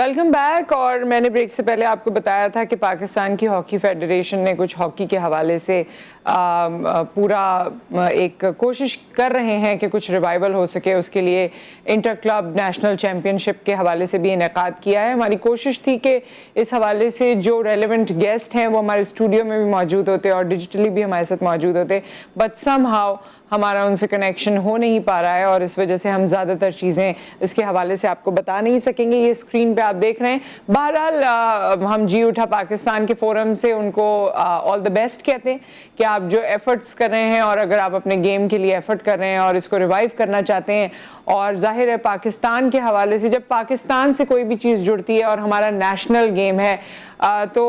Welcome back. और मैंने break से पहले आपको बताया था कि पाकिस्तान की हॉकी फेडरेशन ने कुछ हॉकी के हवाले से पूरा एक कोशिश कर रहे हैं कि कुछ रिवाइवल हो सके। उसके लिए इंटर क्लब नेशनल चैम्पियनशिप के हवाले से भी इनेकाद किया है। हमारी कोशिश थी कि इस हवाले से जो रेलेवेंट गेस्ट हैं वो हमारे स्टूडियो में भी मौजूद होते और डिजिटली भी हमारे साथ मौजूद होते, बट समहाउ हमारा उनसे कनेक्शन हो नहीं पा रहा है और इस वजह से हम ज़्यादातर चीज़ें इसके हवाले से आपको बता नहीं सकेंगे। ये स्क्रीन पे आप देख रहे हैं। बहरहाल हम जी उठा पाकिस्तान के फोरम से उनको ऑल द बेस्ट कहते हैं कि आप जो एफर्ट्स कर रहे हैं और अगर आप अपने गेम के लिए एफर्ट कर रहे हैं और इसको रिवाइव करना चाहते हैं, और जाहिर है पाकिस्तान के हवाले से जब पाकिस्तान से कोई भी चीज़ जुड़ती है और हमारा नेशनल गेम है तो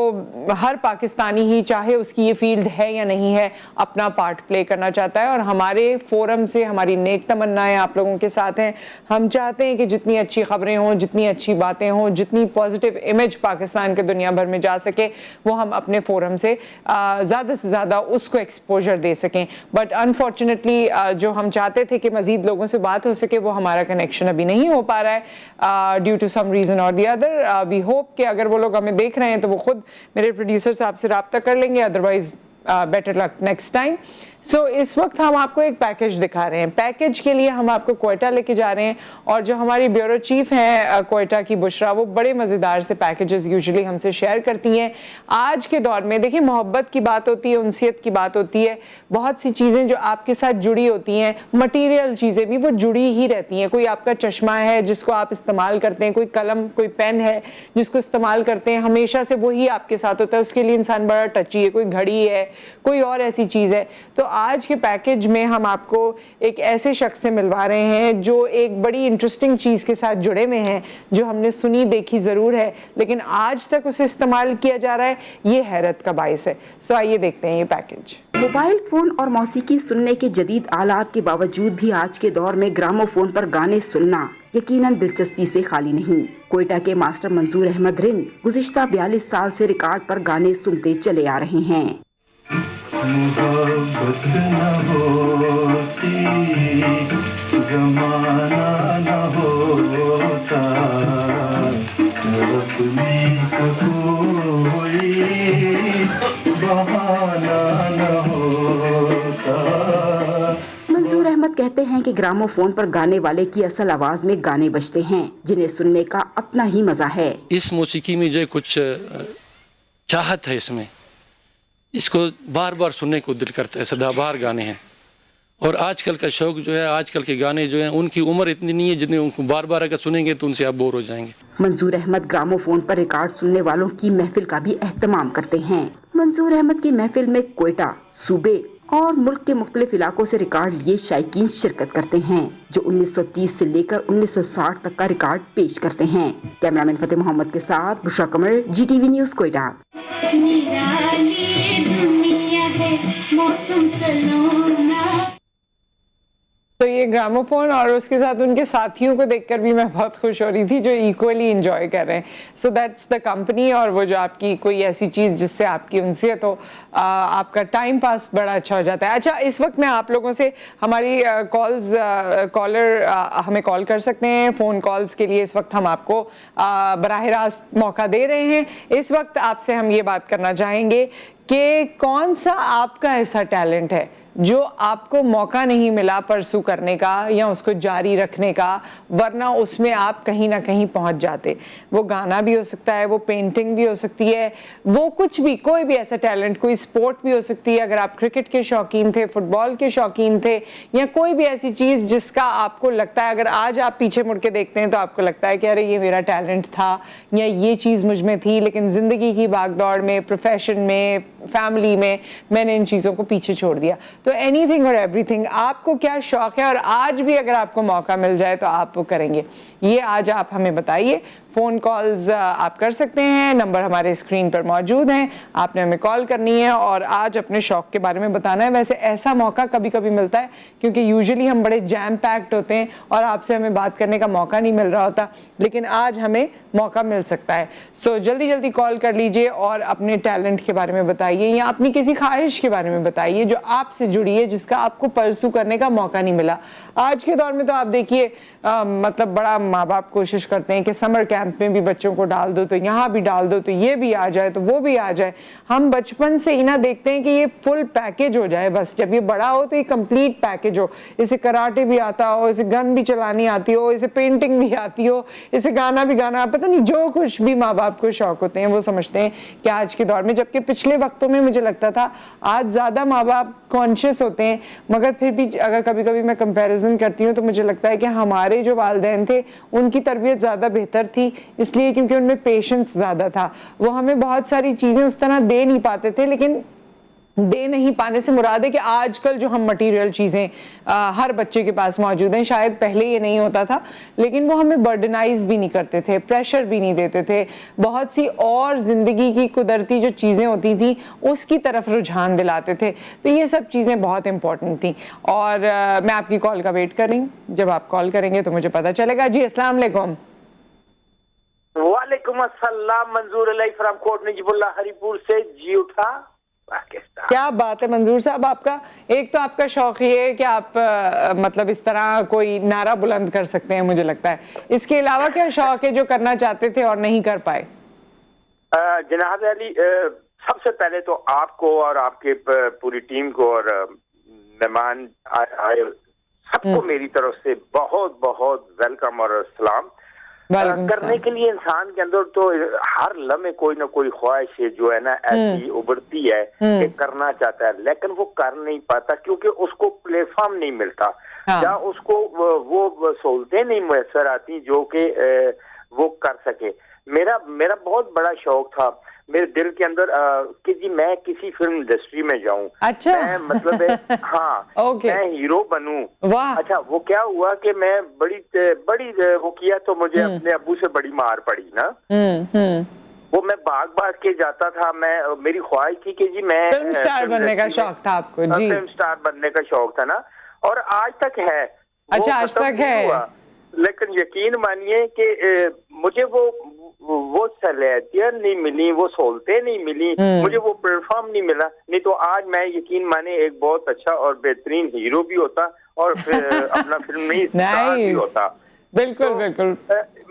हर पाकिस्तानी ही, चाहे उसकी ये फील्ड है या नहीं है, अपना पार्ट प्ले करना चाहता है। और हमारे फोरम से हमारी नेक तमन्नाएं आप लोगों के साथ हैं। हम चाहते हैं कि जितनी अच्छी खबरें हों, जितनी अच्छी बातें हों, जितनी पॉजिटिव इमेज पाकिस्तान के दुनिया भर में जा सके वो हम अपने फोरम से ज़्यादा से ज़्यादा उसको एक्सपोजर दे सकें। बट अनफॉर्चुनेटली जो हम चाहते थे कि मज़ीद लोगों से बात हो सके वो हमारा कनेक्शन अभी नहीं हो पा रहा है ड्यू टू सम रीज़न और दी अदर। वी होप कि अगर वो लोग हमें देख रहे हैं तो वो खुद मेरे प्रोड्यूसर से आपसे रब्ता कर लेंगे, otherwise better luck next time. So इस वक्त हम आपको एक पैकेज दिखा रहे हैं। पैकेज के लिए हम आपको क्वेटा लेके जा रहे हैं और जो हमारी ब्यूरो चीफ हैं क्वेटा की बुशरा, वो बड़े मज़ेदार से पैकेजेस यूजुअली हमसे शेयर करती हैं। आज के दौर में देखिए मोहब्बत की बात होती है, उनसियत की बात होती है, बहुत सी चीज़ें जो आपके साथ जुड़ी होती हैं, मटीरियल चीज़ें भी वो जुड़ी ही रहती हैं। कोई आपका चश्मा है जिसको आप इस्तेमाल करते हैं, कोई कलम कोई पेन है जिसको इस्तेमाल करते हैं, हमेशा से वही आपके साथ होता है, उसके लिए इंसान बड़ा टची है। कोई घड़ी है, कोई और ऐसी चीज़ है। तो आज के पैकेज में हम आपको एक ऐसे शख्स से मिलवा रहे हैं जो एक बड़ी इंटरेस्टिंग चीज़ के साथ जुड़े हुए हैं, जो हमने सुनी देखी ज़रूर है लेकिन आज तक उसे इस्तेमाल किया जा रहा है। ये हैरत का बाइस है। सो आइए देखते हैं ये पैकेज। मोबाइल फोन और मौसीकी सुनने के जदीद आलात के बावजूद भी आज के दौर में ग्रामोफोन पर गाने सुनना यकीनन दिलचस्पी से खाली नहीं। क्वेटा के मास्टर मंजूर अहमद रिंद गुज़िश्ता 42 साल से रिकॉर्ड पर गाने सुनते चले आ रहे हैं। मोहब्बत न होती, ज़माना न होता, अपनी कोई बहाना न होता। मंजूर अहमद कहते हैं कि ग्रामोफोन पर गाने वाले की असल आवाज में गाने बजते हैं जिन्हें सुनने का अपना ही मजा है। इस मौसीकी में जो कुछ चाहत है, इसमें इसको बार बार सुनने को दिल करता है। सदाबहार गाने हैं और आजकल का शौक जो है, आजकल के गाने जो हैं उनकी उम्र इतनी नहीं है जितने उनको बार बार अगर सुनेंगे तो उनसे आप बोर हो जाएंगे। मंजूर अहमद ग्रामोफोन पर रिकॉर्ड सुनने वालों की महफिल का भी एहतमाम करते हैं। मंजूर अहमद की महफिल में क्वेटा सूबे और मुल्क के मुख्तलिफ इलाकों से रिकॉर्ड लिए शायकीन शिरकत करते हैं जो 1930 से लेकर 1960 तक का रिकॉर्ड पेश करते हैं। कैमरामैन फतेह मोहम्मद के साथ बुशरा कमर, GTV न्यूज़ क्वेटा। तो ये ग्रामोफोन और उसके साथ उनके साथियों को देखकर भी मैं बहुत खुश हो रही थी जो इक्वली एंजॉय कर रहे हैं। So that's the company. और वो जो आपकी कोई ऐसी चीज़ जिससे आपकी उनसियत हो, आपका टाइम पास बड़ा अच्छा हो जाता है। अच्छा, इस वक्त मैं आप लोगों से हमारी कॉलर हमें कॉल कर सकते हैं। फ़ोन कॉल्स के लिए इस वक्त हम आपको बराह रास्त मौका दे रहे हैं। इस वक्त आपसे हम ये बात करना चाहेंगे कि कौन सा आपका ऐसा टैलेंट है जो आपको मौका नहीं मिला परसू करने का या उसको जारी रखने का, वरना उसमें आप कहीं ना कहीं पहुंच जाते। वो गाना भी हो सकता है, वो पेंटिंग भी हो सकती है, वो कुछ भी, कोई भी ऐसा टैलेंट, कोई स्पोर्ट भी हो सकती है। अगर आप क्रिकेट के शौकीन थे, फुटबॉल के शौकीन थे, या कोई भी ऐसी चीज़ जिसका आपको लगता है अगर आज आप पीछे मुड़ के देखते हैं तो आपको लगता है कि अरे ये मेरा टैलेंट था या ये चीज़ मुझ में थी, लेकिन ज़िंदगी की भागदौड़ में, प्रोफेशन में, फैमिली में मैंने इन चीज़ों को पीछे छोड़ दिया। तो एनीथिंग और एवरीथिंग, आपको क्या शौक है और आज भी अगर आपको मौका मिल जाए तो आप वो करेंगे, ये आज आप हमें बताइए। फ़ोन कॉल्स आप कर सकते हैं, नंबर हमारे स्क्रीन पर मौजूद हैं, आपने हमें कॉल करनी है और आज अपने शौक के बारे में बताना है। वैसे ऐसा मौका कभी कभी मिलता है क्योंकि यूजुअली हम बड़े जैम पैक्ड होते हैं और आपसे हमें बात करने का मौका नहीं मिल रहा होता, लेकिन आज हमें मौका मिल सकता है। सो जल्दी जल्दी कॉल कर लीजिए और अपने टैलेंट के बारे में बताइए या अपनी किसी ख्वाहिश के बारे में बताइए जो आपसे जुड़ी है, जिसका आपको परसू करने का मौका नहीं मिला। आज के दौर में तो आप देखिए मतलब बड़ा माँ बाप कोशिश करते हैं कि समर कैंप कैंप में भी बच्चों को डाल दो, तो यहाँ भी डाल दो, तो ये भी आ जाए, तो वो भी आ जाए। हम बचपन से ही ना देखते हैं कि ये फुल पैकेज हो जाए, बस जब ये बड़ा हो तो ये कंप्लीट पैकेज हो, इसे कराटे भी आता हो, इसे गन भी चलानी आती हो, इसे पेंटिंग भी आती हो, इसे गाना भी गाना, पता नहीं जो कुछ भी माँ बाप को शौक होते हैं वो समझते हैं कि आज के दौर में, जबकि पिछले वक्तों में मुझे लगता था आज ज़्यादा माँ बाप कॉन्शियस होते हैं, मगर फिर भी अगर कभी कभी मैं कंपैरिजन करती हूँ तो मुझे लगता है कि हमारे जो वालिदैन थे उनकी तरबियत ज़्यादा बेहतर थी, इसलिए क्योंकि उनमें पेशेंस ज़्यादा था। वो हमें बहुत सारी चीज़ें उस तरह दे नहीं पाते थे, लेकिन दे नहीं पाने से मुराद है कि आजकल जो हम मटेरियल चीज़ें हर बच्चे के पास मौजूद हैं, शायद पहले ये नहीं होता था, लेकिन वो हमें बर्डनाइज भी नहीं करते थे, प्रेशर भी नहीं देते थे, बहुत सी और ज़िंदगी की कुदरती जो चीज़ें होती थी उसकी तरफ रुझान दिलाते थे। तो ये सब चीज़ें बहुत इंपॉर्टेंट थी और मैं आपकी कॉल का वेट कर रही हूँ। जब आप कॉल करेंगे तो मुझे पता चलेगा। जी अस्सलाम वालेकुम। वालेकुम अस्सलाम। मंजूर अली फ्रॉम कोट नजीबुल्लाह हरीपुर से जी उठा पाकिस्तान। क्या बात है मंजूर साहब, आपका एक तो आपका शौक ये है कि आप मतलब इस तरह कोई नारा बुलंद कर सकते हैं, मुझे लगता है, इसके अलावा क्या शौक है जो करना चाहते थे और नहीं कर पाए? जनाब अली, सबसे पहले तो आपको और आपके पूरी टीम को और मेहमान आए सबको मेरी तरफ से बहुत बहुत वेलकम और सलाम। करने के लिए इंसान के अंदर तो हर लम्हे कोई ना कोई ख्वाहिश है जो है ना ऐसी उभरती है कि करना चाहता है, लेकिन वो कर नहीं पाता क्योंकि उसको प्लेटफॉर्म नहीं मिलता या उसको वो सहूलतें नहीं मैसर आती जो कि वो कर सके। मेरा बहुत बड़ा शौक था मेरे दिल के अंदर कि जी मैं किसी फिल्म इंडस्ट्री में जाऊं। अच्छा। मैं मतलब हाँ मैं हीरो बनूं। वाह। अच्छा, वो क्या हुआ कि मैं बड़ी वो किया तो मुझे अपने अब्बू से बड़ी मार पड़ी ना। वो मैं भाग के जाता था, मेरी ख्वाहिश थी कि जी मैं फिल्म स्टार बनने का शौक था आपको? जी, फिल्म स्टार बनने का शौक था ना, और आज तक है। अच्छा, आज तक है। लेकिन यकीन मानिए कि मुझे वो सलाहियत नहीं मिली, वो सहूलतें नहीं मिली, मुझे वो प्लेटफॉर्म नहीं मिला। नहीं तो आज मैं यकीन माने एक बहुत अच्छा और बेहतरीन हीरो भी होता और फिर अपना फिल्म में स्टार भी होता। बिल्कुल तो, बिल्कुल।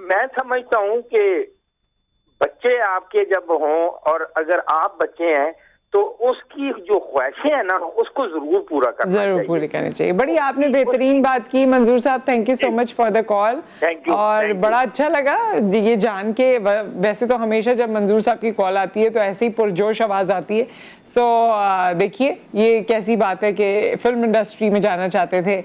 मैं समझता हूँ कि बच्चे आपके जब हों और अगर आप बच्चे हैं तो उसकी जो ख्वाहिशें हैं ना उसको जरूर पूरा करना चाहिए, जरूर पूरी करनी चाहिए। बड़ी आपने बेहतरीन बात की मंजूर साहब, thank you so much for the call. और बड़ा अच्छा लगा ये जान के। वैसे तो हमेशा जब मंजूर साहब की कॉल आती है तो ऐसे ही पुरजोश आवाज़ आती है। सो देखिए ये कैसी बात है कि फिल्म इंडस्ट्री में जाना चाहते थे,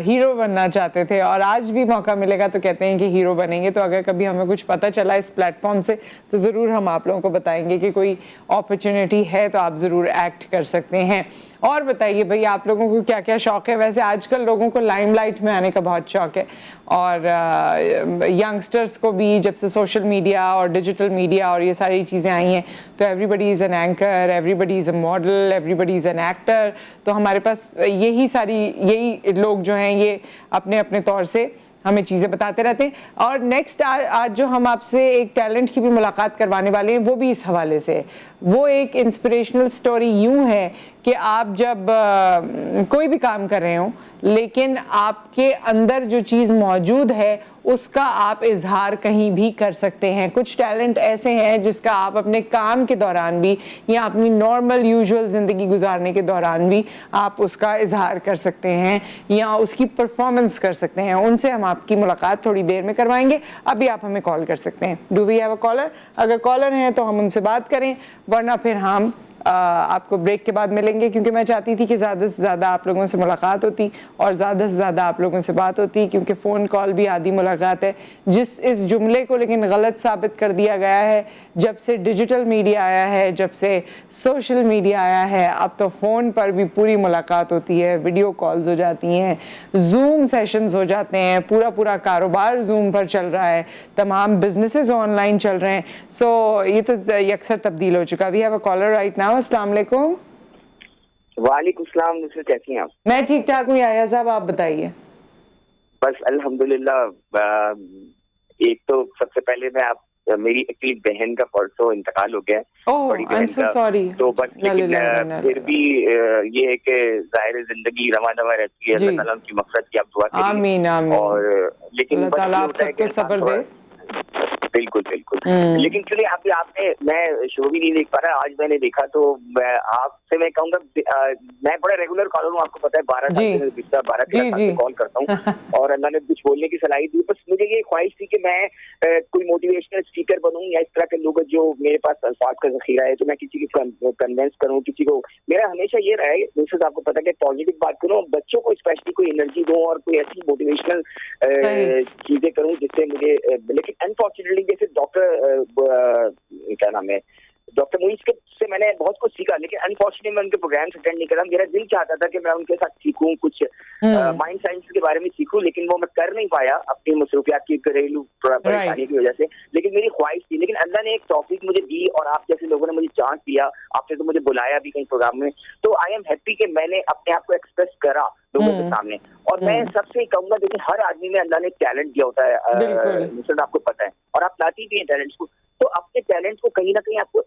हीरो बनना चाहते थे और आज भी मौका मिलेगा तो कहते हैं कि हीरो बनेंगे। तो अगर कभी हमें कुछ पता चला इस प्लेटफॉर्म से तो ज़रूर हम आप लोगों को बताएंगे कि कोई अपॉर्चुनिटी है तो आप ज़रूर एक्ट कर सकते हैं। और बताइए भाई आप लोगों को क्या क्या शौक़ है? वैसे आजकल लोगों को लाइमलाइट में आने का बहुत शौक़ है और यंगस्टर्स को भी जब से सोशल मीडिया और डिजिटल मीडिया और ये सारी चीज़ें आई हैं तो everybody is an anchor, everybody is a model, everybody is an actor. तो हमारे पास यही लोग जो हैं ये अपने अपने तौर से हमें चीज़ें बताते रहते हैं। और नेक्स्ट आज जो हम आपसे एक टैलेंट की भी मुलाकात करवाने वाले हैं वो भी इस हवाले से है। वो एक इंस्पिरेशनल स्टोरी यूँ है कि आप जब कोई भी काम कर रहे हो लेकिन आपके अंदर जो चीज़ मौजूद है उसका आप इजहार कहीं भी कर सकते हैं। कुछ टैलेंट ऐसे हैं जिसका आप अपने काम के दौरान भी या अपनी नॉर्मल यूजुअल ज़िंदगी गुजारने के दौरान भी आप उसका इजहार कर सकते हैं या उसकी परफॉर्मेंस कर सकते हैं। उनसे हम आपकी मुलाकात थोड़ी देर में करवाएंगे। अभी आप हमें कॉल कर सकते हैं। Do we have a caller? अगर कॉलर हैं तो हम उनसे बात करें, वरना फिर हम आपको ब्रेक के बाद मिलेंगे, क्योंकि मैं चाहती थी कि ज़्यादा से ज़्यादा आप लोगों से मुलाकात होती और ज़्यादा से ज़्यादा आप लोगों से बात होती, क्योंकि फ़ोन कॉल भी आधी मुलाकात है। इस जुमले को लेकिन गलत साबित कर दिया गया है जब से डिजिटल मीडिया आया है, जब से सोशल मीडिया आया है। अब तो फ़ोन पर भी पूरी मुलाकात होती है, वीडियो कॉल्स हो जाती हैं, जूम सेशंस हो जाते हैं, पूरा कारोबार जूम पर चल रहा है, तमाम बिजनेसेस ऑनलाइन चल रहे हैं। सो ये तो अक्सर तब्दील हो चुका। We have a caller right now. अस्सलाम वालेकुम। वालेकुम सलाम। कैसी हैं आप? मैं ठीक ठाक हूँ याया साहब, आप बताइए। बस अल्हम्दुलिल्लाह। एक तो सबसे पहले मेरी एक्चुअली बहन का परसों इंतकाल हो गया, बड़ी बहन का। सॉरी। तो बस लेकिन फिर भी ये है कि जाहिर जिंदगी रवा दवा रहती है। अल्लाह ताला की मकसद की आप दुआ करिए। आमीन आमीन। और लेकिन अल्लाह ताला आप सबको सब्र दे। बिल्कुल बिल्कुल। लेकिन चलिए आपने मैं शो भी नहीं देख पा रहा, आज मैंने देखा तो आपसे मैं कहूँगा मैं बड़ा रेगुलर कॉलर हूँ, आपको पता है 12 साल से पिछला 12-13 साल से कॉल करता हूँ और अल्लाह ने कुछ बोलने की सलाह दी। बस मुझे ये ख्वाहिश थी कि मैं कोई मोटिवेशनल स्पीकर बनूं या इस तरह के लोग जो मेरे पास अल्फाज का जखीरा है तो मैं किसी को कन्विंस करूं, किसी को। मेरा हमेशा ये रहा है, दूसरे आपको पता है कि पॉजिटिव बात करूं, बच्चों को स्पेशली कोई एनर्जी दूं और कोई ऐसी मोटिवेशनल चीजें करूं जिससे मुझे। लेकिन अनफॉर्चुनेटली जैसे क्या नाम है डॉक्टर मुइज के से मैंने बहुत कुछ सीखा, लेकिन अनफॉर्चुनेटली मैं उनके प्रोग्राम्स अटेंड नहीं करा। मेरा दिल चाहता था कि मैं उनके साथ सीखूं, कुछ माइंड साइंस के बारे में सीखूं, लेकिन वो मैं कर नहीं पाया अपनी मसरूफियात की घरेलू परेशानी की वजह से। लेकिन मेरी ख्वाहिश थी, लेकिन अल्लाह ने एक तौफीक मुझे दी और आप जैसे लोगों ने मुझे चांस दिया, आपने तो मुझे बुलाया भी कहीं प्रोग्राम में, तो आई एम हैप्पी कि मैंने अपने आप को एक्सप्रेस करा लोगों के सामने। और मैं सबसे कहूंगा, देखिए हर आदमी में अल्लाह ने टैलेंट दिया होता है, मिसल आपको पता है, और आप लाती भी हैं टैलेंट्स को, तो अपने टैलेंट को कहीं ना कहीं आपको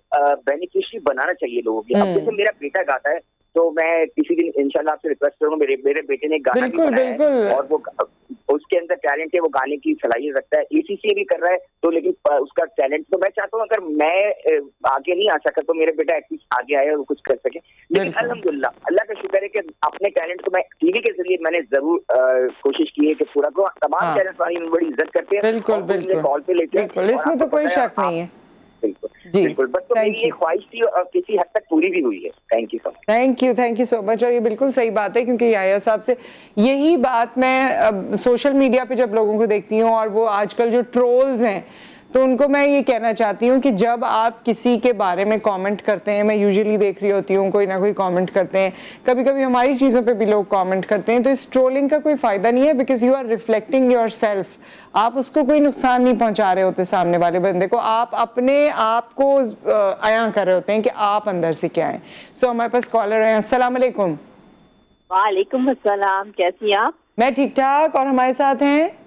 बेनिफिशियरी बनाना चाहिए लोगों की। अब जैसे मेरा बेटा गाता है तो मैं किसी दिन इंशाल्लाह आपसे रिक्वेस्ट करूंगा, मेरे बेटे ने गाना भी बनाया है और वो उसके अंदर टैलेंट है, वो गाने की सलाहियत रखता है, ACCA भी कर रहा है, तो लेकिन उसका टैलेंट तो मैं चाहता हूँ अगर मैं आगे नहीं आ सका तो मेरे बेटा एटलीस्ट आगे आए और कुछ कर सके। लेकिन अल्हम्दुलिल्लाह अल्लाह का शुक्र है कि अपने टैलेंट को मैं टीवी के जरिए मैंने जरूर कोशिश की है कि पूरा को तमाम चैनल्स वाली बड़ी इज्जत करते हैं, बिल्कुल कॉल पे लेते हैं, इसमें तो कोई शक नहीं है। बिल्कुल बस तो मेरी ये ख्वाहिश थी और किसी हद तक पूरी भी हुई है। Thank you so much. Thank you so much. और ये बिल्कुल सही बात है, क्योंकि याया साहब से यही बात मैं सोशल मीडिया पे जब लोगों को देखती हूँ और वो आजकल जो ट्रोल्स हैं, तो उनको मैं ये कहना चाहती हूँ कि जब आप किसी के बारे में कमेंट करते हैं, मैं यूजुअली देख रही होती हूँ कोई ना कोई कमेंट करते हैं, कभी कभी हमारी चीज़ों पे भी लोग कमेंट करते हैं, तो इस ट्रोलिंग का कोई फ़ायदा नहीं है, because you are reflecting yourself. आप उसको कोई नुकसान नहीं पहुँचा रहे होते सामने वाले बंदे को, आप अपने आप को आया कर रहे होते हैं कि आप अंदर से क्या हैं। सो हमारे पास कॉलर हैं। अस्सलाम वालेकुम। वालेकुम अस्सलाम, कैसी आप? मैं ठीक ठाक। और हमारे साथ हैं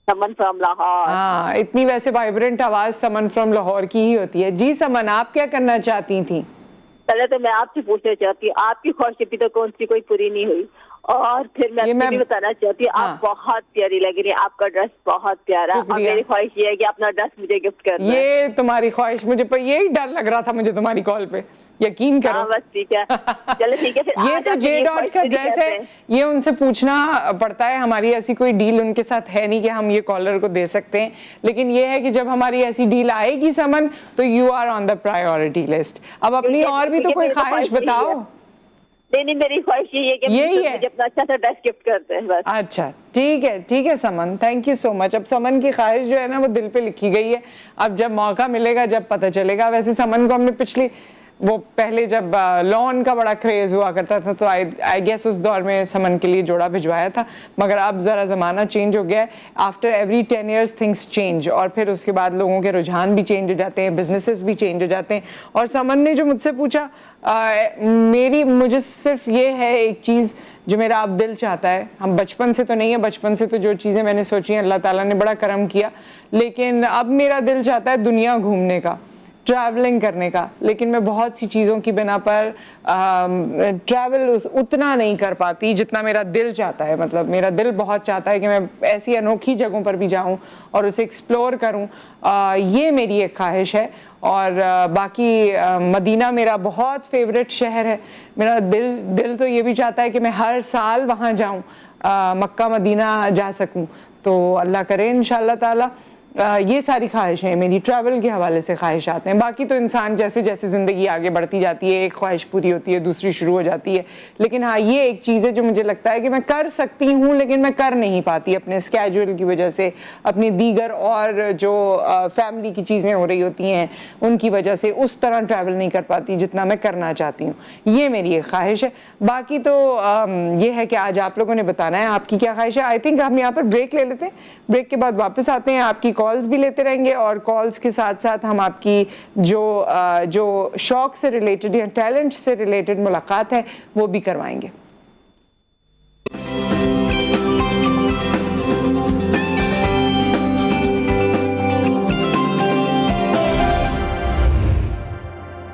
समन फ्रॉम लाहौर। हाँ, इतनी वैसे वाइब्रेंट आवाज समन फ्रॉम लाहौर की ही होती है। जी समन, आप क्या करना चाहती थी? पहले तो मैं आपसे पूछना चाहती हूँ, आपकी ख्वाहिश अभी तो कौन सी कोई पूरी नहीं हुई, और फिर मैं भी बताना चाहती हूँ आप बहुत प्यारी लग रही है, आपका ड्रेस बहुत प्यारा, और मेरी ख्वाहिश ये है कि अपना ड्रेस मुझे गिफ्ट करना। ये तुम्हारी ख्वाहिश, मुझे पर यही डर लग रहा था मुझे तुम्हारी कॉल पे, यकीन करो। बस ठीक है, चलो ठीक है फिर। ये तो जे डॉट का ड्रेस है, ये उनसे पूछना पड़ता है, हमारी ऐसी कोई डील उनके साथ है नहीं कि हम ये कॉलर को दे सकते हैं, लेकिन ये है कि जब हमारी ऐसी डील आएगी समन, तो you are on the priority list. अब अपनी और भी तो कोई ख्वाहिश बताओ। नहीं, मेरी ख्वाहिश यही है कि मुझे अपना अच्छा सा ड्रेस गिफ्ट करते हैं बस। अच्छा ठीक है समन, थैंक यू सो मच। अब समन की ख्वाहिश जो है ना वो दिल पे लिखी गई है, अब जब मौका मिलेगा जब पता चलेगा। वैसे समन को हमने पिछली वो पहले जब लॉन का बड़ा क्रेज हुआ करता था तो आई गेस उस दौर में समन के लिए जोड़ा भिजवाया था, मगर अब ज़रा ज़माना चेंज हो गया है। After every 10 years things change, और फिर उसके बाद लोगों के रुझान भी चेंज हो जाते हैं, बिजनेसेस भी चेंज हो जाते हैं। और समन ने जो मुझसे पूछा, मुझे सिर्फ ये है एक चीज़ जो मेरा अब दिल चाहता है, हम बचपन से तो नहीं है, बचपन से तो जो चीज़ें मैंने सोची हैं अल्लाह ताला ने बड़ा करम किया, लेकिन अब मेरा दिल चाहता है दुनिया घूमने का, ट्रैवलिंग करने का। लेकिन मैं बहुत सी चीज़ों की बिना पर ट्रैवल उतना नहीं कर पाती जितना मेरा दिल चाहता है। मतलब मेरा दिल बहुत चाहता है कि मैं ऐसी अनोखी जगहों पर भी जाऊं और उसे एक्सप्लोर करूं, ये मेरी एक ख्वाहिश है। और बाकी मदीना मेरा बहुत फेवरेट शहर है, मेरा दिल तो ये भी चाहता है कि मैं हर साल वहाँ जाऊँ, मक्का मदीना जा सकूँ, तो अल्लाह करे इंशाअल्लाह ताला। ये सारी ख्वाहिशें मेरी ट्रैवल के हवाले से ख्वाहिशात हैं। बाकी तो इंसान जैसे जैसे ज़िंदगी आगे बढ़ती जाती है, एक ख्वाहिश पूरी होती है दूसरी शुरू हो जाती है। लेकिन हाँ, ये एक चीज़ है जो मुझे लगता है कि मैं कर सकती हूँ, लेकिन मैं कर नहीं पाती अपने स्केड्यूल की वजह से, अपनी दीगर और जो फैमिली की चीज़ें हो रही होती हैं उनकी वजह से उस तरह ट्रैवल नहीं कर पाती जितना मैं करना चाहती हूँ। ये मेरी एक ख्वाहिश है। बाकी तो ये है कि आज आप लोगों ने बताना है आपकी क्या ख्वाहिश है। आई थिंक हम यहाँ पर ब्रेक ले लेते हैं, ब्रेक के बाद वापस आते हैं, आपकी कॉल्स भी लेते रहेंगे, और कॉल्स के साथ साथ हम आपकी जो शौक से रिलेटेड या टैलेंट से रिलेटेड मुलाकात है वो भी करवाएंगे।